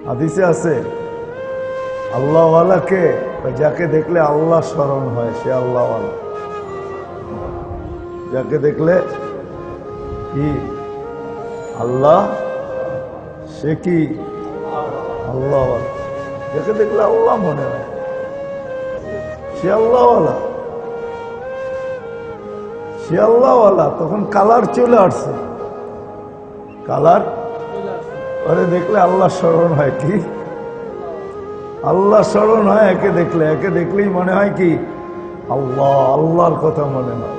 হাদিসে আছে আল্লাহওয়ালাকে, যাকে দেখলে আল্লাহ স্মরণ হয় সে আল্লাহওয়ালা। যাকে দেখলে কি আল্লাহ, সে কি আল্লাহওয়ালা। যাকে দেখলে আল্লাহ মনে হয় সে আল্লাহওয়ালা, সে আল্লাহওয়ালা। তখন কালার চলে আসছে, কালার ওরে দেখলে আল্লাহ স্মরণ হয়। কি আল্লাহ স্মরণ হয় একে দেখলে, একে দেখলেই মনে হয় কি আল্লাহ, আল্লাহর কথা মনে হয়।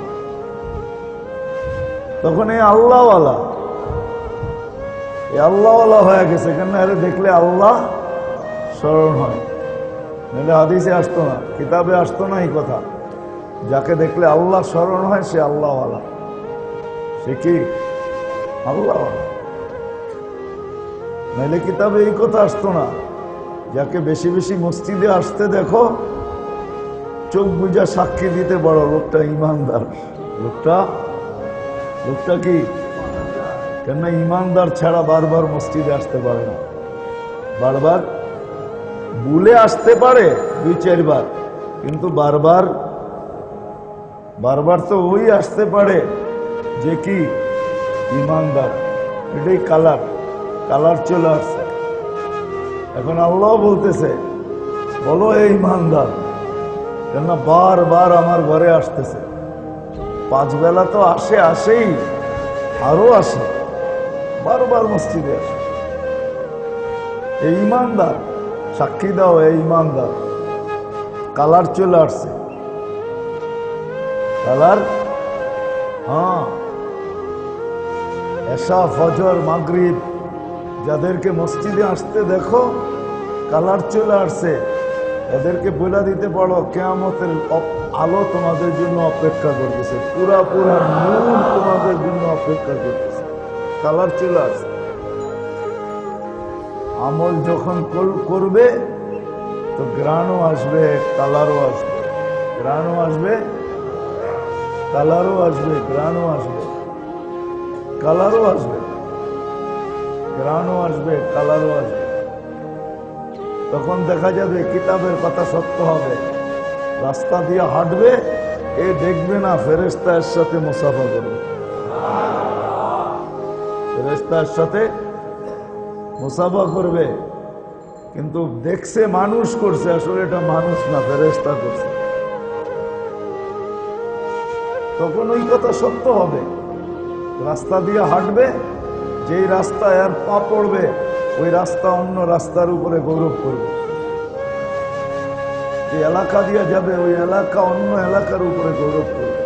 তখন এই আল্লাহওয়ালা, এই আল্লাহওয়ালা হয়ে গেছে কেন? আরে দেখলে আল্লাহ স্মরণ হয়। নাহলে হাদিসে আসতো না, কিতাবে আসতো না এই কথা। যাকে দেখলে আল্লাহ স্মরণ হয় সে আল্লাহওয়ালা, সে কি আল্লাহওয়ালা। নাহলে কিতাবে এই কথা আসতো না। যাকে বেশি বেশি মসজিদে আসতে দেখো, চোখ বুঝা সাক্ষী দিতে বড় লোকটা ইমানদার। লোকটা কি? কেন ইমানদার ছাড়া বারবার মসজিদে আসতে পারে না। বারবার ভুলে আসতে পারে 2-4 বার, কিন্তু বারবার তো ওই আসতে পারে যে কি ইমানদার। এটাই কালার চলে আসছে। এখন আল্লাহ বলতেছে বলো এই ইমানদার, কেন বারবার আমার ঘরে আসতেছে। 5 বেলা তো আসেই, আরো আসে, বারবার মসজিদে আসে। এই ইমানদার, সাক্ষী দাও এই ইমানদার। কালার চলে আসছে, কালার। হ্যাঁ, এশা, ফজর, মাগরিব যাদেরকে মসজিদে আসতে দেখো কালার চলে আসছে, এদেরকে বলে দিতে পারো কিয়ামতের আলো তোমাদের জন্য অপেক্ষা করতেছে, পুরা নূর তোমাদের জন্য অপেক্ষা করতেছে। কালার চলে আসছে। আমল যখন করবে তো গ্রাণও আসবে, কালারও আসবে। গ্রাণও আসবে, কালারও আসবে। গ্রাণও আসবে, কালারও আসবে। গ্রাণও আসবে, কালারও আসবে। তখন দেখা যাবে কিতাবের কথা সত্য হবে। রাস্তা দিয়ে হাঁটবে, এ দেখবে না ফেরেশতা এর সাথে মুসাফা করবে। ফেরেশতা এর সাথে মুসাফা করবে, কিন্তু দেখছে মানুষ করছে, আসলে এটা মানুষ না, ফেরেশতা করছে। তখন ওই কথা সত্য হবে। রাস্তা দিয়ে হাঁটবে, যেই রাস্তায় আর পা পড়বে ওই রাস্তা অন্য রাস্তার উপরে গৌরব করবে। যে এলাকা দিয়ে যাবে ওই এলাকা অন্য এলাকার উপরে গৌরব করবে।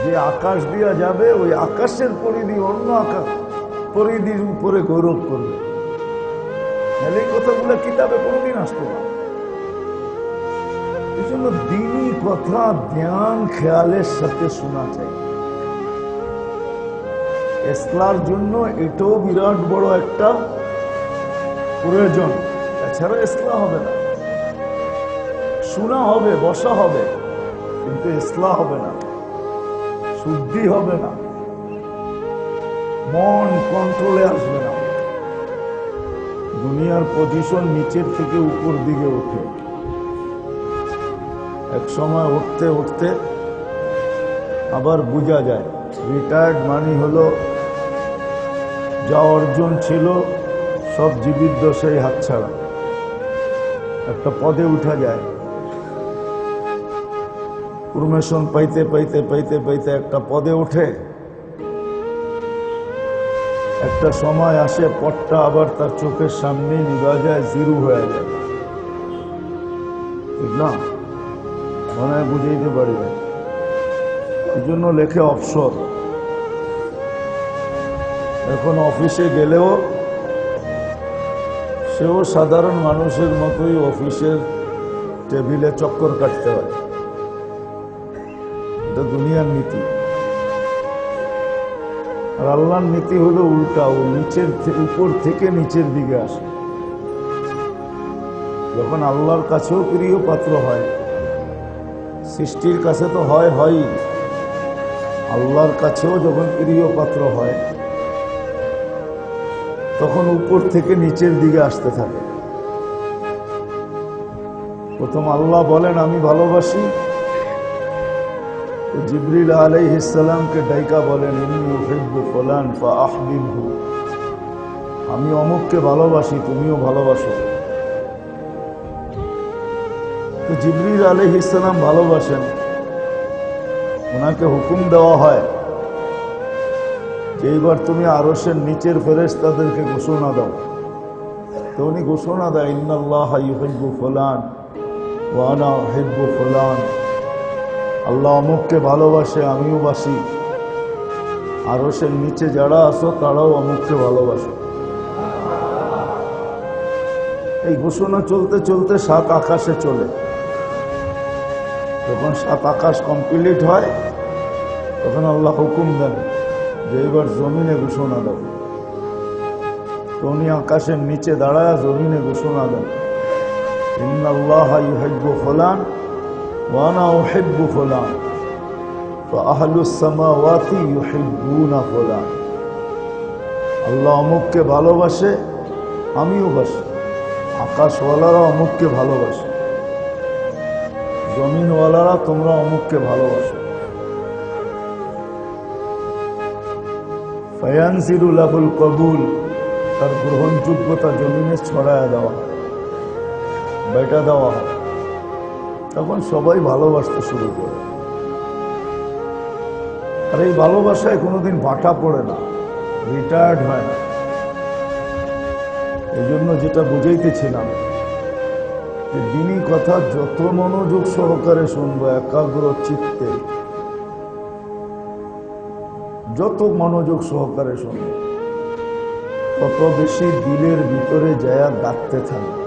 যে আকাশ দিয়ে যাবে ওই আকাশের পরিধি অন্য আকাশ পরিধির উপরে গৌরব করবে। এই কথাগুলো কিতাবে কোনোদিন আসতো না। এই জন্য দিনই কথা ধ্যান খেয়ালের সাথে শোনা চাই। ইসলামের জন্য এটাও বিরাট বড় একটা প্রয়োজন। এছাড়া ইসলাম হবে না। শোনা হবে, বসা হবে, কিন্তু ইসলাম হবে না, শুদ্ধি হবে না, মন কন্ট্রোলে আসবে না। দুনিয়ার পজিশন নিচের থেকে উপর দিকে ওঠে। এক সময় উঠতে উঠতে আবার বোঝা যায় রিটায়ার্ড মানি হলো যা অর্জন ছিল সব জীবিত দশায় হাতছাড়া। একটা পদে উঠা যায়, প্রমোশন পাইতে পাইতে পাইতে পাইতে একটা পদে ওঠে, একটা সময় আসে পদটা আবার তার চোখের সামনে নিভা যায়, জিরো হয়ে যায়। ঠিক না? মনে হয় বুঝাইতে পারি না। এই জন্য লেখে অবসর। এখন অফিসে গেলেও সেও সাধারণ মানুষের মতোই অফিসের টেবিলে চক্কর কাটতে হয়। এটা দুনিয়ার নীতি। আর আল্লাহর নীতি হলো উল্টা, ও নিচের উপর থেকে নিচের দিকে আসে। যখন আল্লাহর কাছেও প্রিয় পাত্র হয়, সৃষ্টির কাছে তো হয়ই, আল্লাহর কাছেও যখন প্রিয় পাত্র হয় তখন উপর থেকে নিচের দিকে আসতে থাকে। প্রথম আল্লাহ বলেন আমি ভালোবাসি, তো জিবরিল আলাইহিস সালামকে ডাইকা বলেন ইন্নী উহিব্বু ফুলান ফাআহবিবহু, আমি অমুককে ভালোবাসি তুমিও ভালোবাসো। তো জিবরিল আলাইহিস সালাম ভালোবাসেন, ওনাকে হুকুম দেওয়া হয় যে এইবার তুমি আরশের নিচের ফেরেশতাদেরকে ঘোষণা দাও। তো উনি ঘোষণা দেয় ইন্নাল্লাহা ইউহিব্বু ফুলান ওয়া আনা উহিব্বু ফুলান, আল্লাহ অমুককে ভালোবাসে আমিও বাসি, আরশের নিচে যারা আছো তারাও অমুককে ভালোবাসে। এই ঘোষণা চলতে চলতে 7 আকাশে চলে। যখন 7 আকাশ কমপ্লিট হয় তখন আল্লাহ হুকুম দেন যে এবার জমিনে ঘোষণা দাও। তো উনি আকাশের নিচে দাঁড়ায় জমিনে ঘোষণা দেন ইন্নাল্লাহা ইউহিব্বু ফুলান ওয়া আনা উহিব্বু ফুলান ফাআহলুস সামাওয়াতি ইউহিব্বুনা ফুলান, আল্লাহ অমুককে ভালোবাসে আমিও বাসি, আকাশওয়ালারা অমুককে ভালোবাসে, জমিনওয়ালারা তোমরা অমুককে ভালোবাসো। ফায়ানজিরু লাহুল কবুল, তার গ্রহণযোগ্যতা জমিনে ছড়ায় দেওয়া, বেটা দেওয়া হয়। তখন সবাই ভালোবাসতে শুরু করে। আর এই ভালোবাসায় কোনোদিন ভাটা পড়ে না, রিটায়ার্ড হয় না। এই জন্য যেটা বুঝাইতেছিলাম যে দিনী কথা যত মনোযোগ সহকারে শুনবো, একাগ্র চিত্তে যত মনোযোগ সহকারে শুনবো, তত বেশি দিলের ভিতরে যায় গাঁথতে থাকবে।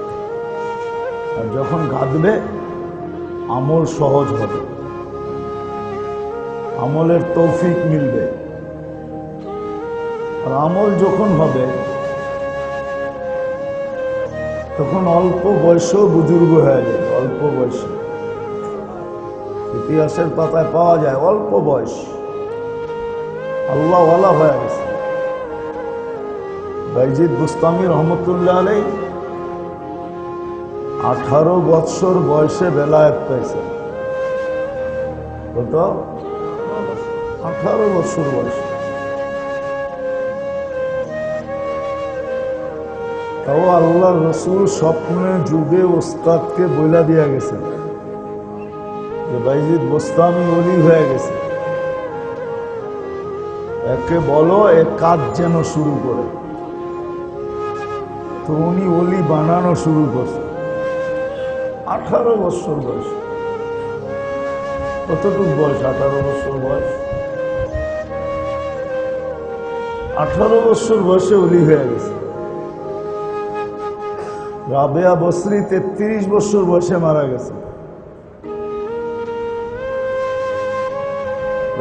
আর যখন গাঁথবে আমল সহজ হবে, আমলের তৌফিক মিলবে। আর আমল যখন হবে তখন অল্প বয়সেও বুজুর্গ হয়ে যাবে। অল্প বয়সে ইতিহাসের পাতায় পাওয়া যায় অল্প বয়স আল্লাহওয়ালা হয়ে গেছে। বাইজিদ বুস্তামি রহমতুল্লাহ আলাইহি 18 বৎসর বয়সে বেলায়েত পেয়েছে। কত? 18 বৎসর বয়সে। তাও আল্লাহর রসুল স্বপ্নে যুগে ওস্তাদকে বইলা দিয়া গেছে যে বাইজিদ বুস্তামি ওলি হয়ে গেছে, একে বলো এ কাজ যেন শুরু করে। তো উনি ওলি বানানো শুরু করছে 18 বছর বয়স। কতটুকু বয়স? 18 বছর বয়স। 18 বছর বয়সে ওলি হয়ে গেছে। রাবেয়া বসরি 33 বছর বয়সে মারা গেছে।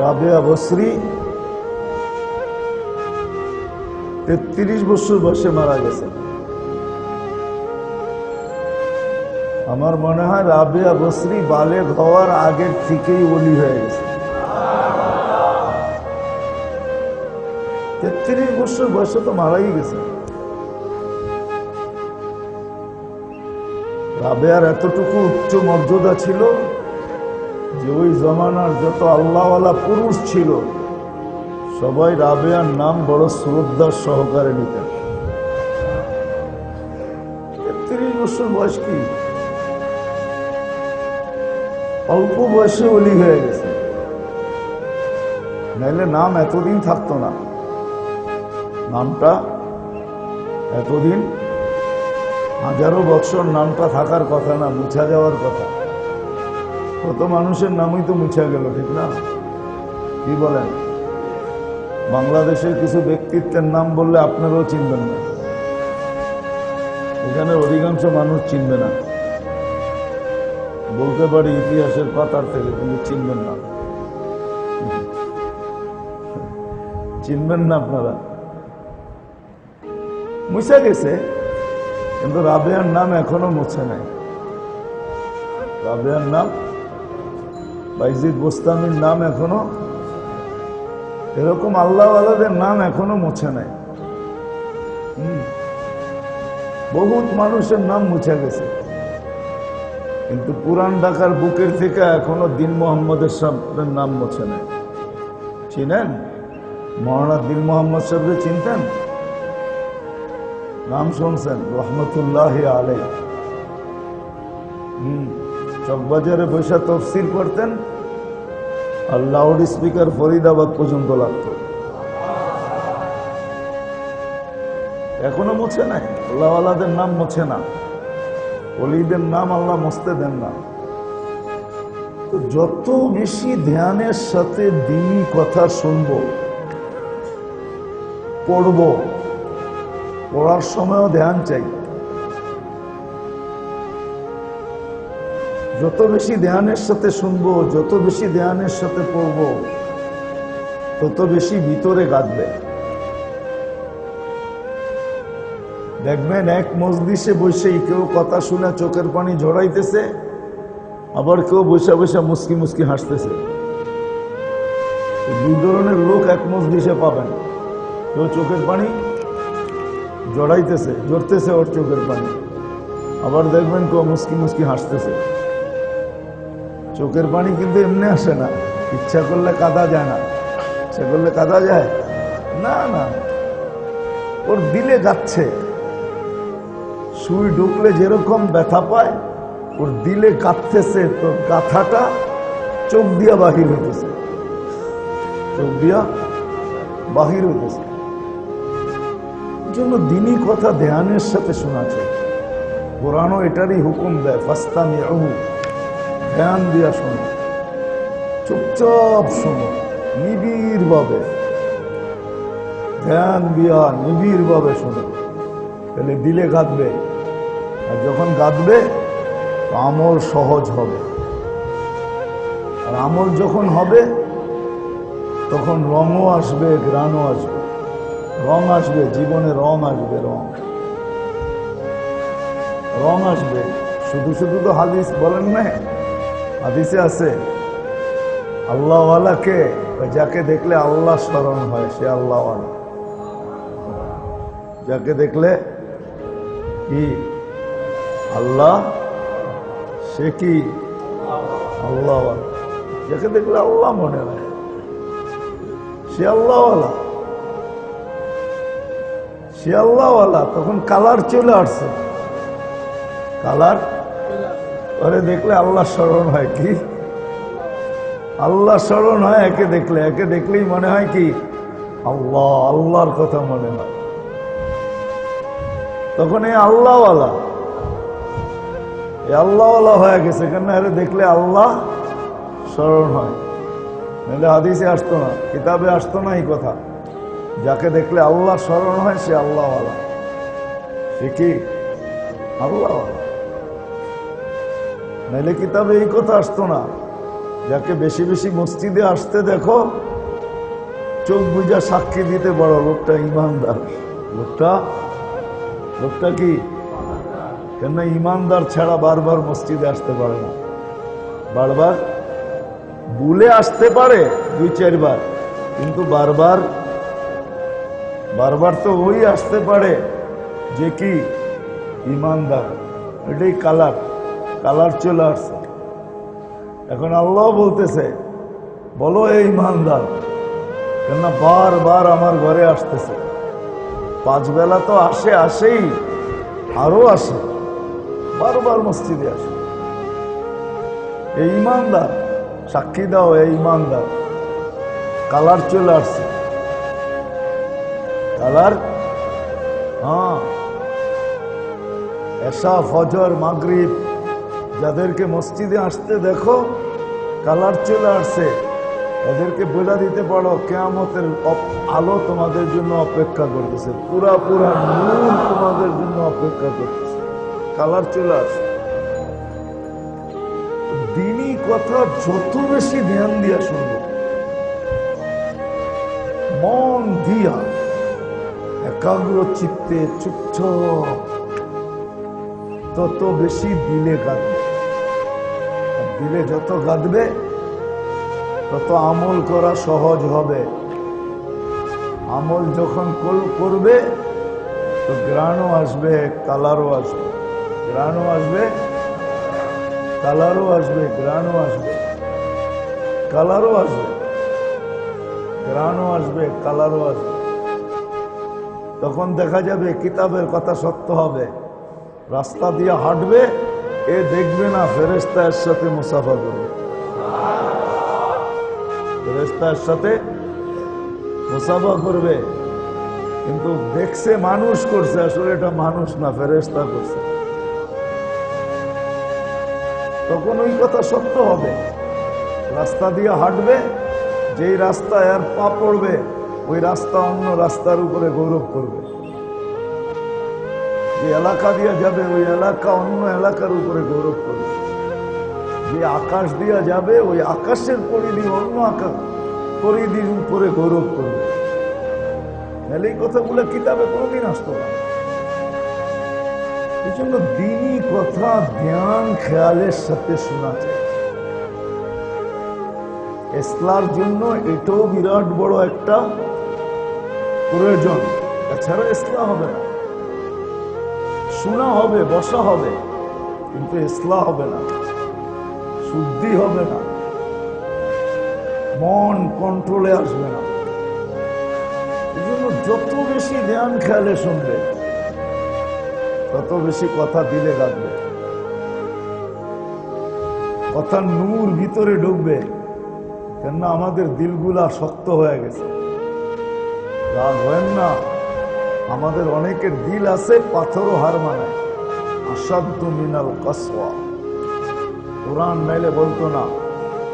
রাবেয়া বসরি 33 বছর বয়সে মারা গেছে। আমার মনে হয় রাবেয়া বসরি বালেগ হওয়ার আগের থেকেই ওলি হয়ে গেছে। 33 বছর বয়সে তো মারাই গেছে। রাবেয়ার এতটুকু উচ্চ মর্যাদা ছিল যে ওই জমানার যত আল্লাহওয়ালা পুরুষ ছিল সবাই রাবেয়ার নাম বড় শ্রদ্ধার সহকারে নিতেন। 33 বছর বয়স কি? অল্প বয়সে ওলি হয়ে গেছে, নাইলে নাম এতদিন থাকতো না। নামটা এতদিন 1000 বছর নামটা থাকার কথা না, মুছা যাওয়ার কথা। কত মানুষের নামই তো মুছা গেল, ঠিক না? কি বলেন? বাংলাদেশের কিছু ব্যক্তিত্বের নাম বললে আপনারাও চিনবেন না, এখানে অধিকাংশ মানুষ চিনবে না। বলতে পারি ইতিহাসের পাতার থেকে, কিন্তু চিনবেন না, চিনবেন না আপনারা। মুছে গেছে, কিন্তু রাবেয়ার নাম এখনো মুছে নাই। রাবেয়ার নাম, বাইজিদ বুস্তামির নাম এখনো, এরকম আল্লাহওয়ালাদের নাম এখনো মুছে নাই। বহুত মানুষের নাম মুছে গেছে, কিন্তু পুরান ঢাকার বুকের থেকে এখনো দিন মোহাম্মদের সাহেবের নাম মুছে নেই। চিনেন মৌলানা দিন মোহাম্মদ সাহেবকে? চিনতেন? নাম শুনছেন? রহমতুল্লাহ আলাই। চকবাজারে বৈশা তফসির করতেন, আর লাউড স্পিকার ফরিদাবাদ পর্যন্ত লাগতো। এখনো মুছে নাই। আল্লাহওয়ালাদের নাম মুছে না, ওলিদের নাম আল্লাহ মুছতে দেন না। তো যত বেশি ধ্যানের সাথে দ্বীনি কথা শুনবো, পড়ব, পড়ার সময়ও ধ্যান চাই। যত বেশি ধ্যানের সাথে শুনবো, যত বেশি ধ্যানের সাথে পড়ব, তত বেশি ভিতরে গাঁথবে। দেখবেন এক মজলিসে বসেই কেউ কথা শুনে চোখের পানি ঝরাইতেছে, আবার কেউ বসে বসে মুস্কি মুস্কি হাসতেছে। দুই ধরনের লোক এক মজলিসে পাবেন। কেউ চোখের পানি জড়াইতেছে, ঝরতেছে ওর চোখের পানি, আবার দেখবেন কেউ মুস্কি মুস্কি হাসতেছে। চোখের পানি কিন্তু এমনি আসে না, ইচ্ছা করলে কাঁদা যায় না। ইচ্ছা করলে কাঁদা যায় না, না, ওর দিলে যাচ্ছে। সুই ঢুকলে যেরকম ব্যথা পায়, ওর দিলে কাঁদতেছে, তো গাথাটা চোখ দিয়া বাহির হইতেছে, চোখ দিয়া বাহির হইতেছে। জন্য দিনই কথা ধ্যানের সাথে শোনা চাই। কোরআনও এটারই হুকুম দেয়, ফাস্তামিউ, ধ্যান দিয়া শোনো, চুপচাপ শোনো, নিবিড় ভাবে ধ্যান দিয়া নিবিড় ভাবে শোনো, তাহলে দিলে গাঁথবে। আর যখন গাঁথবে তো আমল সহজ হবে। আর আমল যখন হবে তখন রঙও আসবে, গ্রাণও আসবে। রং আসবে, জীবনে রং আসবে, রং আসবে। শুধু শুধু তো হাদিস বলেন না, হাদিসে আছে আল্লাহওয়ালাকে, যাকে দেখলে আল্লাহ স্মরণ হয় সে আল্লাহওয়ালা। যাকে দেখলে কি আল্লাহ, সে কি আল্লাহওয়ালা। যাকে দেখলে আল্লাহ মনে হয় সে আল্লাহওয়ালা, সে আল্লাহওয়ালা। তখন কালার চলে আসছে, কালার ওরে দেখলে আল্লাহ স্মরণ হয়। কি আল্লাহ স্মরণ হয় একে দেখলে, একে দেখলেই মনে হয় কি আল্লাহ, আল্লাহর কথা মনে হয়। তখন এই আল্লাহওয়ালা, এই আল্লাহওয়ালা হয়ে গেছে, কেন এর দেখলে আল্লাহ স্মরণ হয়। নাহলে হাদিসে আসতো না, কিতাবে আসতো না এই কথা। যাকে দেখলে আল্লাহ স্মরণ হয় সে আল্লাহওয়ালা, সে কি আল্লাহওয়ালা। নাহলে কিতাবে এই কথা আসতো না। যাকে বেশি বেশি মসজিদে আসতে দেখো, চোখ বুঝা সাক্ষী দিতে বড়, লোকটা ইমানদার। লোকটা কি, কেন ইমানদার ছাড়া বারবার মসজিদে আসতে পারে না। বারবার ভুলে আসতে পারে 2-4 বার, কিন্তু বারবার তো ওই আসতে পারে যে কি ইমানদার। এটাই কালার চলে আসছে। এখন আল্লাহ বলতেছে বলো এই ইমানদার, কেননা বারবার আমার ঘরে আসতেছে। 5 বেলা তো আসেই, আরো আসে, বারবার মসজিদে আসে। এই ইমানদার, সাক্ষী দাও এই ইমানদার। কালার চলে আসছে, কালার। হ্যাঁ, এশা, ফজর, মাগরিব যাদেরকে মসজিদে আসতে দেখো কালার চলে আসছে, এদেরকে বোঝা দিতে পারো কিয়ামতের আলো তোমাদের জন্য অপেক্ষা করতেছে, পুরা নূর তোমাদের জন্য অপেক্ষা করতেছে। কালার চলে আসছে। দিনই কথা যত বেশি ধ্যান দিয়া শুনবো, মন দিয়া একাগ্র চিত্তে চুপচাপ, তত বেশি দিলে গাঁথবে। দিলে যত গাঁথবে তত আমল করা সহজ হবে। আমল যখন করবে তো গ্রাণও আসবে, কালারও আসবে। গ্রাণও আসবে, কালারও আসবে, গ্রাণও আসবে, কালারও আসবে, গ্রাণও আসবে, কালারও আসবে। তখন দেখা যাবে কিতাবের কথা সত্য হবে। রাস্তা দিয়ে হাঁটবে, এ দেখবে না ফেরেশতা এর সাথে মুসাফা করবে, ফেরেশতা এর সাথে মুসাফা করবে, কিন্তু দেখছে মানুষ করছে, আসলে এটা মানুষ না, ফেরেশতা করছে। তখন ওই কথা সত্য হবে। রাস্তা দিয়ে হাঁটবে, যেই রাস্তায় আর পা পড়বে ওই রাস্তা অন্য রাস্তার উপরে গৌরব করবে। যে এলাকা দিয়ে যাবে ওই এলাকা অন্য এলাকার উপরে গৌরব করবে। যে আকাশ দিয়ে যাবে ওই আকাশের পরিধি অন্য আকাশ পরিধির উপরে গৌরব করবে। তাহলে এই কথাগুলো কিতাবে কোনোদিন আসতো না। এই জন্য দিনই কথা ধ্যান খেয়ালের সাথে শোনা চাই। ইসলার জন্য এটাও বিরাট বড় একটা প্রয়োজন। এছাড়া ইসলাম হবে না। শোনা হবে, বসা হবে, কিন্তু ইসলাম হবে না, শুদ্ধি হবে না, মন কন্ট্রোলে আসবে না। এই জন্য যত বেশি ধ্যান খেয়ালে শুনবে তত বেশি কথা দিলে লাগবে, কথার নূর ভিতরে ঢুকবে। কেননা আমাদের দিলগুলা শক্ত হয়ে গেছে। রাগ হয় না, আমাদের অনেকের দিল আছে পাথরও হার মানায়। আসাদ্দু মিনাল কাসওয়া, কোরআন নাইলে বলতো না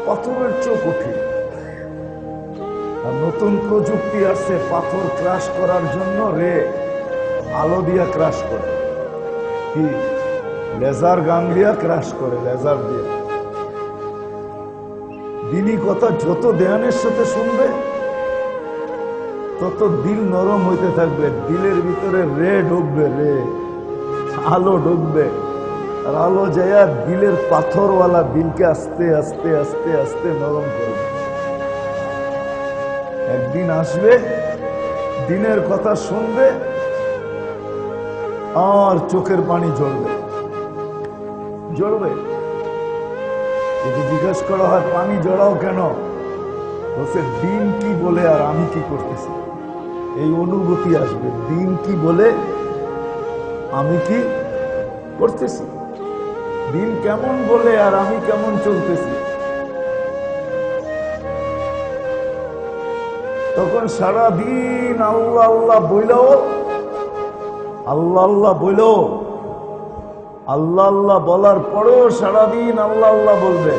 পাথরের চেয়েও কঠিন। আর নতুন প্রযুক্তি আছে পাথর ক্রাশ করার জন্য, আলো দিয়া ক্রাশ করে, কি লেজার গান দিয়া ক্রাশ করে, লেজার দিয়া। দিনই কথা যত ধ্যানের সাথে শুনবে তত দিল নরম হইতে থাকবে। দিলের ভিতরে ঢুকবে, আলো ঢুকবে। আর আলো যাইয়া দিলের পাথরওয়ালা দিলকে আস্তে আস্তে আস্তে আস্তে নরম করবে। একদিন আসবে দিনের কথা শুনবে আর চোখের পানি ঝরবে, ঝরবে। যদি জিজ্ঞেস করা হয় পানি জড়াও কেন, বলছে দিন কি বলে আর আমি কি করতেছি, এই অনুভূতি আসবে। দিন কি বলে আমি কি করতেছি, দিন কেমন বলে আর আমি কেমন চলতেছি। তখন সারা দিন আল্লাহ আল্লাহ বইলেও, আল্লাহ আল্লাহ বইলেও, আল্লাহ আল্লাহ বলার পরেও সারাদিন আল্লাহ আল্লাহ বলবে,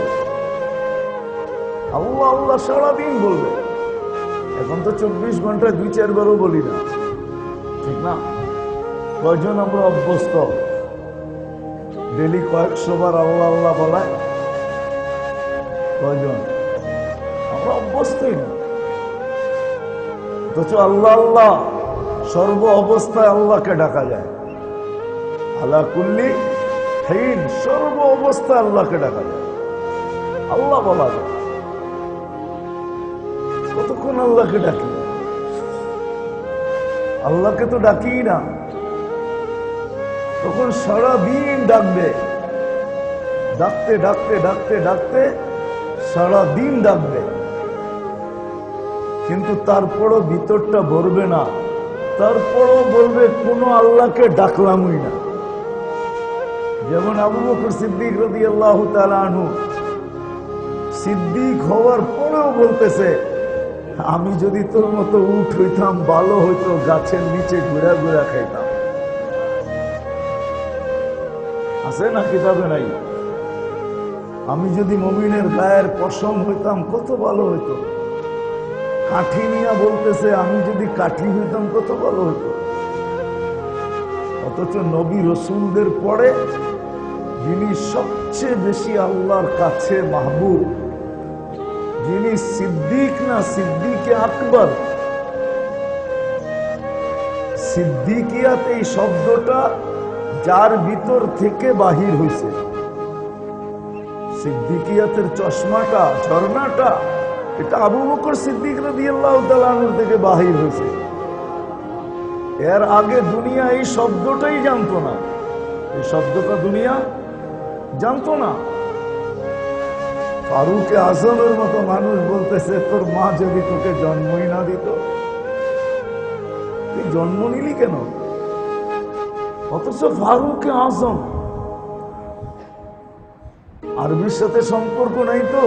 আল্লাহ আল্লাহ সারাদিন বলবে। এখন তো 24 ঘন্টায় 2-4 বারও বলি না, ঠিক না? কয়জন আমরা অভ্যস্ত ডেলি কয়েকশো বার আল্লাহ আল্লাহ বলায়? কয়জন? আমরা অভ্যস্তই না। অথচ আল্লাহ আল্লাহ সর্ব অবস্থায় আল্লাহকে ডাকা যায়। আলা কুল্লি হিন, সর্ব অবস্থায় আল্লাহকে ডাকা যায়, আল্লাহ বলা যায়। কতক্ষণ আল্লাহকে ডাকি? আল্লাহকে তো ডাকি না। তখন সারাদিন ডাকবে, ডাকতে ডাকতে ডাকতে ডাকতে সারাদিন ডাকবে, কিন্তু তারপরও ভিতরটা ভরবে না। তারপরও বলবে কোনো আল্লাহকে ডাকলামই না। যেমন আবু বকর সিদ্দিক রাদিয়াল্লাহু তাআলা আনহু, সিদ্দিক হওয়ার পরেও বলতেছে আমি যদি তোর মতো উট হইতাম ভালো হইতো, গাছের নিচে ঘুরা ঘুরা খাইতাম। আছে না কিতাবে নাই? আমি যদি মুমিনের গায়ের পশম হইতাম কত ভালো হইতো। কাঠি নিয়া বলতেছে আমি যদি কাঠি হইতাম কত ভালো হইতো। অথচ নবী রসুলদের পরে যিনি সবচেয়ে বেশি আল্লাহর কাছে মাহবুব, যিনি সিদ্দিক না সিদ্দিকে আকবর, সিদ্দিকিয়াত এই শব্দটা যার ভিতর থেকে বাহির হয়েছে, সিদ্দিকিয়াতের চশমাটা, ঝর্ণাটা, এটা আবু বকর সিদ্দিক রাদিয়াল্লাহু তাআলা আনহু থেকে বাহির হয়েছে। এর আগে দুনিয়া এই শব্দটাই জানতো না, এই শব্দটা দুনিয়া জানতো না। ফারুকে আজমের মতো মানুষ বলতেছে তোর মা যদি তোকে জন্মই না দিত, তুই জন্ম নিলি কেন? অথচ ফারুকে আজম, আরবির সাথে সম্পর্ক নাই তো।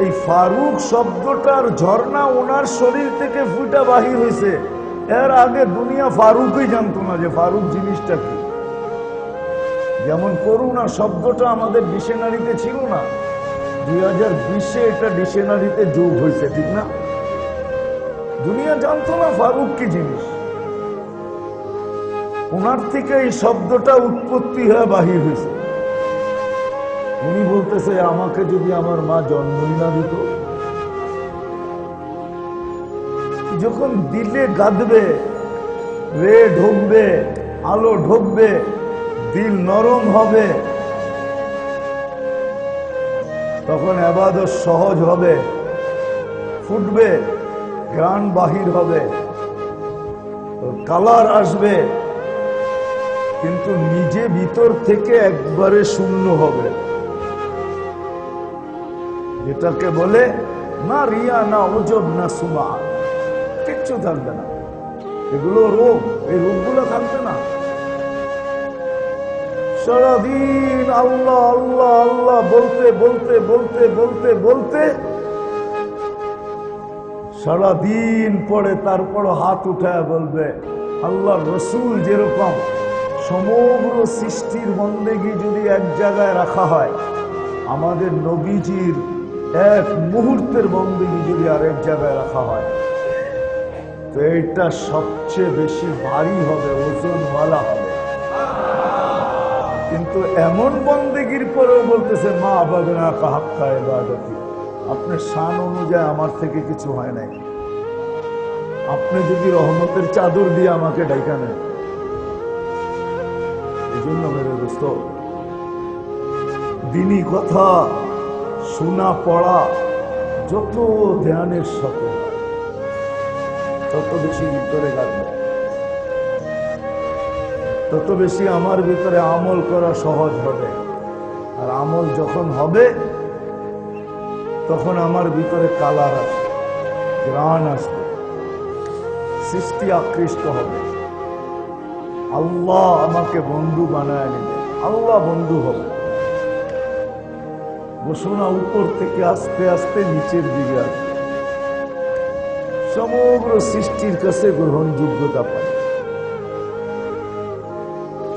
এই ফারুক শব্দটার ঝর্ণা ওনার শরীর থেকে ফুটা বাহির হয়েছে। এর আগে দুনিয়া ফারুকই জানতো না যে ফারুক জিনিসটা কি। যেমন করুণা শব্দটা আমাদের ডিকশনারিতে ছিল না, 2020-এ এটা ডিকশনারিতে যোগ হয়েছে, ঠিক না? দুনিয়া জানতো না ফারুক কি জিনিস। ওনার থেকে এই শব্দটা উৎপত্তি হয়ে বাহির হয়েছে। উনি বলতেছে আমাকে যদি আমার মা জন্মই না দিত। যখন দিলে গাঁদবে, রে ঢুকবে, আলো ঢুকবে, দিল নরম হবে, তখন ইবাদত সহজ হবে, ফুটবে, ঘ্রাণ বাহির হবে, কালার আসবে, কিন্তু নিজে ভিতর থেকে একবারে শূন্য হবে। যেটাকে বলে না রিয়া, না ওজব, না সুমা, কিচ্ছু থাকবে না। এগুলো রোগ, এই রোগগুলো থাকবে না। সারাদিন আল্লাহ আল্লাহ আল্লাহ বলতে বলতে বলতে বলতে বলতে সারাদিন পরে তারপর হাত উঠায় বলবে আল্লাহ রসুল যেরকম সমগ্র সৃষ্টির বন্দেগী যদি এক জায়গায় রাখা হয়, আমাদের নবীজির এক মুহূর্তের বন্দেগী যদি আরেক জায়গায় রাখা হয়, তো এইটা সবচেয়ে বেশি ভারী হবে, ওজনওয়ালা হবে। কিন্তু এমন বন্দেগীর পরেও বলতেছে মা আবাদনা কাহাক্কা ইবাদতি, আপনার শান অনুযায়ী আমার থেকে কিছু হয় নাই। আপনি যদি রহমতের চাদর দিয়ে আমাকে ডাইকা নেন। এই জন্য মেরে দোস্ত, দিনী কথা শোনা পড়া যত ধ্যানের সাথে তত বেশি ভিতরে গাঁথবে, তত বেশি আমার ভিতরে আমল করা সহজ হবে। আর আমল যখন হবে তখন আমার ভিতরে কালার আসবে, ঘ্রাণ আসবে, সৃষ্টি আকৃষ্ট হবে। আল্লাহ আমাকে বন্ধু বানায় নেবে, আল্লাহ বন্ধু হবে। ঘোষণা উপর থেকে আস্তে আস্তে নিচের দিকে আসবে, সমগ্র সৃষ্টির কাছে গ্রহণযোগ্যতা পায়,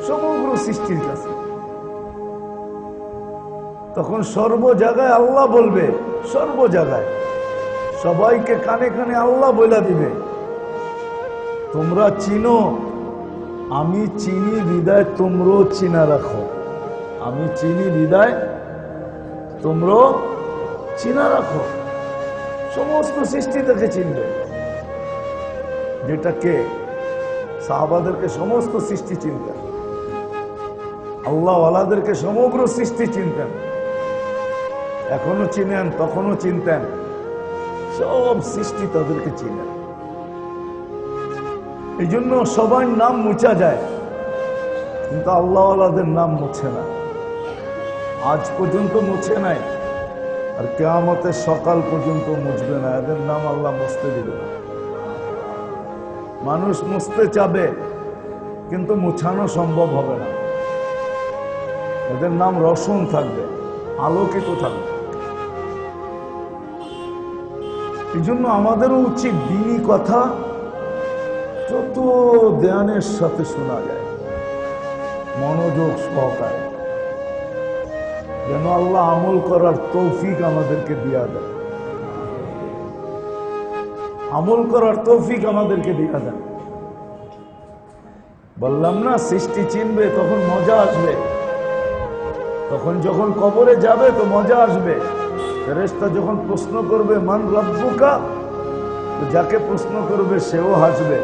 সমগ্র সৃষ্টির কাছে। তখন সর্ব জায়গায় আল্লাহ বলবে, সর্ব জায়গায় সবাইকে কানে কানে আল্লাহ বলে দিবে তোমরা চিনো, আমি চিনি বিদায় তোমরাও চিনা রাখো, আমি চিনি বিদায় তোমরাও চিনা রাখো। সমস্ত সৃষ্টি তাকে চিনবে, যেটাকে সাহাবাদেরকে সমস্ত সৃষ্টি চিনতেন, আল্লাহওয়ালাদেরকে সমগ্র সৃষ্টি চিনতেন, এখনো চিনেন, তখনও চিনতেন, সব সৃষ্টি তাদেরকে চিনেন। এই জন্য সবার নাম মুছা যায়, কিন্তু আল্লাহওয়ালাদের নাম মুছে না, আজ পর্যন্ত মুছে নাই, আর কিয়ামতের সকাল পর্যন্ত মুছবে না। এদের নাম আল্লাহ মুছতে দিবে না। মানুষ মুছতে চাবে কিন্তু মুছানো সম্ভব হবে না। এদের নাম রোশন থাকবে, আলোকিত থাকবে। এই জন্য আমাদেরও উচিত দ্বীনি কথা যত ধ্যানের সাথে শোনা যায়, মনোযোগ সহকারে, যেন আল্লাহ আমল করার তৌফিক আমাদেরকে দিয়া দেয়, আমল করার তৌফিক আমাদেরকে দিয়া দেয়। বললাম না, সৃষ্টি চিনবে তখন মজা আসবে, তখন যখন কবরে যাবে তো মজা আসবে। ফেরেশতা যখন প্রশ্ন করবে মান রব্বুকা, তো যাকে প্রশ্ন করবে সেও হাসবে,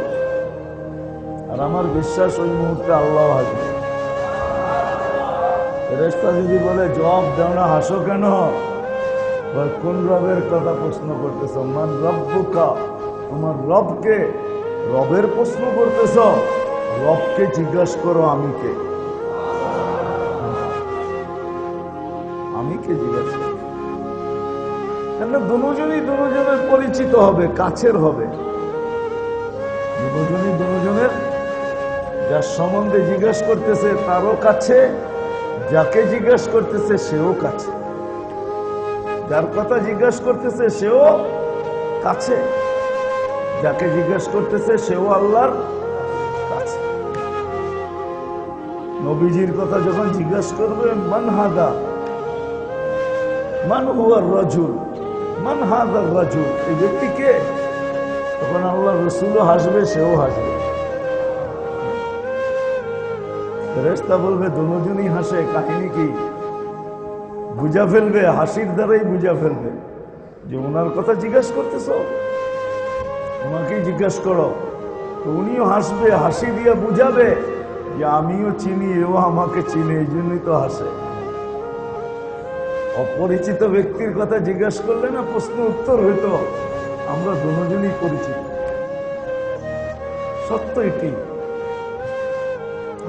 আর আমার বিশ্বাস ওই মুহূর্তে আল্লাহ হাসবে। ফেরেশতা যদি বলে জবাব দাও না, হাসো কেন? কোন রবের কথা প্রশ্ন করতেছ? মান রব্বুকা, তোমার রবকে। রবের প্রশ্ন করতেছ, রবকে জিজ্ঞাসা করো আমি কে। আমি কে জিজ্ঞাসা করো, কেন দুজনই দুজনের পরিচিত হবে, কাছের হবে। দুজনই দুজনের, যার সম্বন্ধে জিজ্ঞাসা করতেছে তারও কাছে, যাকে জিজ্ঞাসা করতেছে সেও কাছে, যার কথা জিজ্ঞাসা করতেছে সেও কাছে, যাকে জিজ্ঞাসা করতেছে সেও আল্লাহর কাছে। নবীজির কথা যখন জিজ্ঞাসা করবে মান হাদা, মান হুয়ার রাজুল, মান হাদার রাজুল, এই ব্যক্তি কে, তখন আল্লাহ রসুলও হাসবে, সেও হাসবে। ফেরেশতা বলবে দুজনই হাসে, কাহিনী কি? বুঝা ফেলবে, হাসির দ্বারাই বুঝা ফেলবে যে ওনার কথা জিজ্ঞাসা করতেছ, ওনাকেই জিজ্ঞাসা করো। তো উনিও হাসবে, হাসি দিয়ে বুঝাবে যে আমিও চিনি, এও আমাকে চিনি, এই জন্যই তো হাসে। অপরিচিত ব্যক্তির কথা জিজ্ঞাসা করলে না প্রশ্ন উত্তর হইতো আমরা দুজনই পরিচিত। সত্য এটি,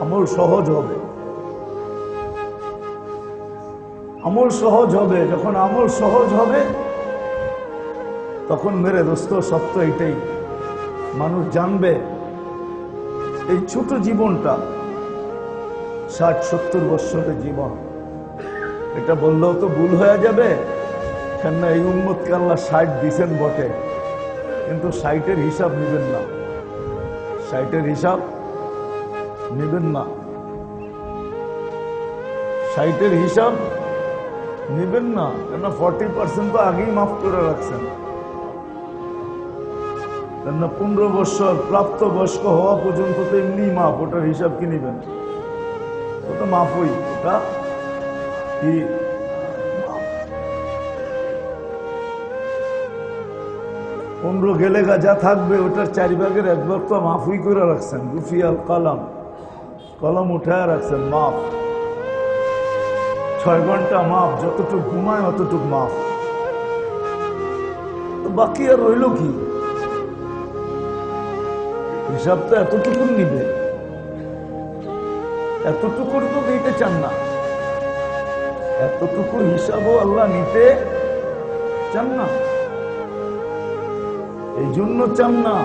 আমল সহজ হবে, আমল সহজ হবে। যখন আমল সহজ হবে তখন মেরে দোস্ত সত্য এটাই, মানুষ জানবে এই ছোট জীবনটা 60-70 বছরের জীবন, এটা বললেও তো ভুল হয়ে যাবে। কেননা এই উম্মতকে আল্লাহ 60 দিছেন বটে, কিন্তু 60-এর হিসাব নেবেন না, 60-এর হিসাব নেবেন না, 60-এর হিসাব নেবেন না। কেননা 40% তো আগেই মাফ করে রাখছেন। কেননা 15 বছর প্রাপ্ত বয়স্ক হওয়া পর্যন্ত তো এমনি মাফ, ওটার হিসাব কি নেবেন? ওটা মাফই, ওটা কি 15 গেলে যা থাকবে ওটার 4/1 তো মাফই করে রাখছেন। রুফিয়াল কলম, কলম উঠায় রাখছেন, মাফ। 6 ঘন্টা মাফ, যতটুকু ঘুমায় অতটুকু মাফ। তো বাকি আর রইল কি? হিসাব তো এতটুকু নিবে, এতটুকুর তো দিতে চান না, এতটুকুর হিসাবও আল্লাহ নিতে চান না। এই জন্য চান না।